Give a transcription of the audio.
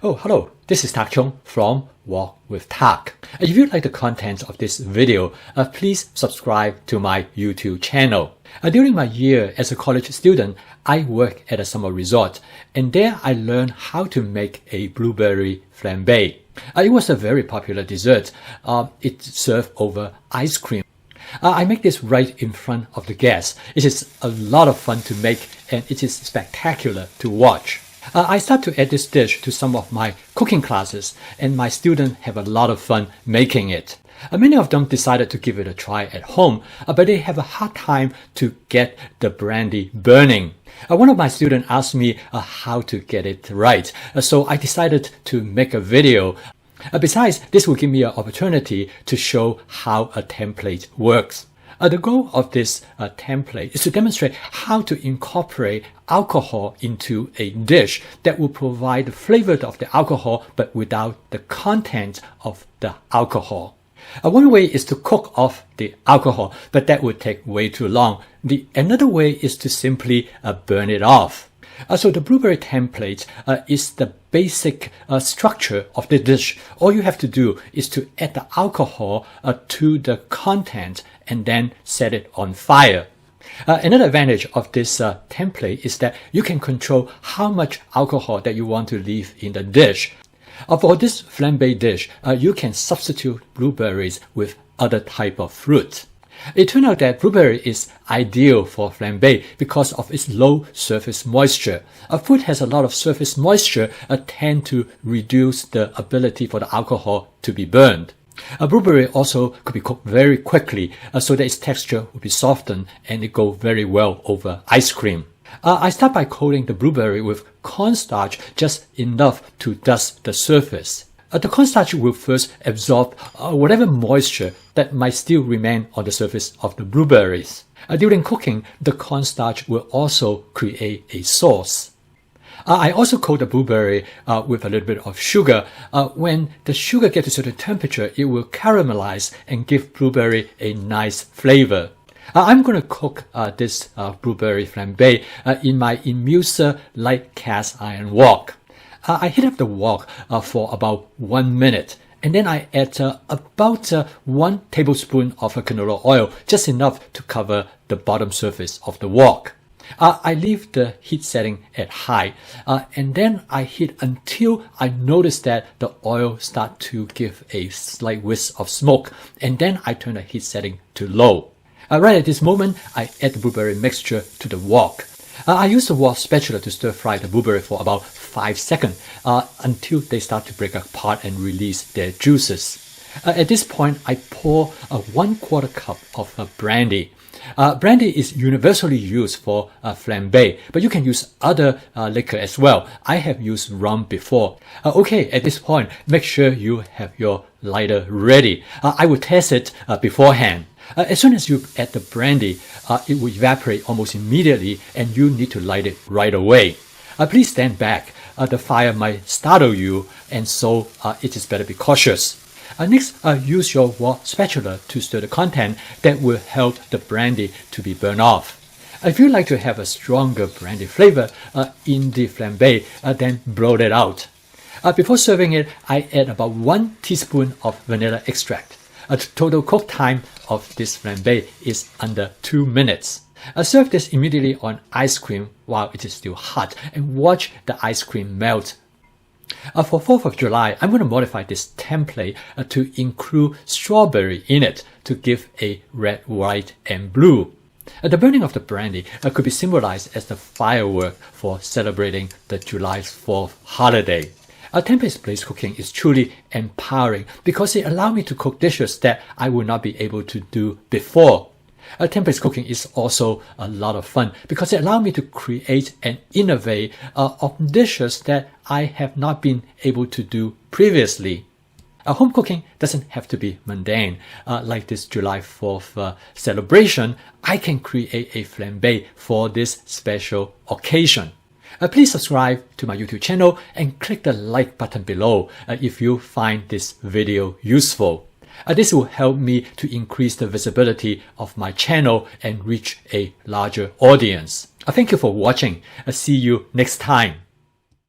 Oh, hello. This is Tak Chung from Walk with Tak. If you like the content of this video, please subscribe to my YouTube channel. During my year as a college student, I worked at a summer resort, and there I learned how to make a blueberry flambe. It was a very popular dessert. It's served over ice cream. I make this right in front of the guests. It is a lot of fun to make, and it is spectacular to watch. I start to add this dish to some of my cooking classes, and my students have a lot of fun making it. Many of them decided to give it a try at home, but they have a hard time to get the brandy burning. One of my students asked me how to get it right, so I decided to make a video. Besides, this will give me an opportunity to show how a template works. The goal of this template is to demonstrate how to incorporate alcohol into a dish that will provide the flavor of the alcohol but without the content of the alcohol. One way is to cook off the alcohol, but that would take way too long. Another way is to simply burn it off. So the blueberry template is the basic structure of the dish. All you have to do is to add the alcohol to the content and then set it on fire. Another advantage of this template is that you can control how much alcohol that you want to leave in the dish. For this flambe dish, you can substitute blueberries with other type of fruit. It turned out that blueberry is ideal for flambe because of its low surface moisture. Food has a lot of surface moisture tend to reduce the ability for the alcohol to be burned. Blueberry also could be cooked very quickly so that its texture will be softened and it go very well over ice cream. I start by coating the blueberry with cornstarch just enough to dust the surface. The cornstarch will first absorb whatever moisture that might still remain on the surface of the blueberries. During cooking, the cornstarch will also create a sauce. I also coat the blueberry with a little bit of sugar. When the sugar gets to a certain temperature, it will caramelize and give blueberry a nice flavor. I'm going to cook this blueberry flambe in my Imusa light cast iron wok. I heat up the wok for about 1 minute, and then I add about 1 tablespoon of canola oil, just enough to cover the bottom surface of the wok. I leave the heat setting at high, and then I heat until I notice that the oil starts to give a slight whisk of smoke, and then I turn the heat setting to low. Right at this moment, I add the blueberry mixture to the wok. I use the wok spatula to stir fry the blueberry for about 5 seconds until they start to break apart and release their juices. At this point, I pour 1/4 cup of brandy. Brandy is universally used for flambe, but you can use other liquor as well. I have used rum before. Okay, at this point, make sure you have your lighter ready. I will test it beforehand. As soon as you add the brandy, it will evaporate almost immediately and you need to light it right away. Please stand back. The fire might startle you, and so it is better to be cautious. Next, use your wok spatula to stir the content that will help the brandy to be burned off. If you like to have a stronger brandy flavor in the flambe, then blow it out. Before serving it, I add about 1 teaspoon of vanilla extract. The total cook time of this flambe is under 2 minutes. Serve this immediately on ice cream while it is still hot and watch the ice cream melt. For 4th of July, I'm going to modify this template to include strawberry in it to give a red, white, and blue. The burning of the brandy could be symbolized as the firework for celebrating the July 4th holiday. Template-based cooking is truly empowering because it allows me to cook dishes that I would not be able to do before. Template cooking is also a lot of fun because it allows me to create and innovate of dishes that I have not been able to do previously. Home cooking doesn't have to be mundane. Like this July 4th celebration, I can create a flambe for this special occasion. Please subscribe to my YouTube channel and click the like button below if you find this video useful. This will help me to increase the visibility of my channel and reach a larger audience. Thank you for watching. See you next time.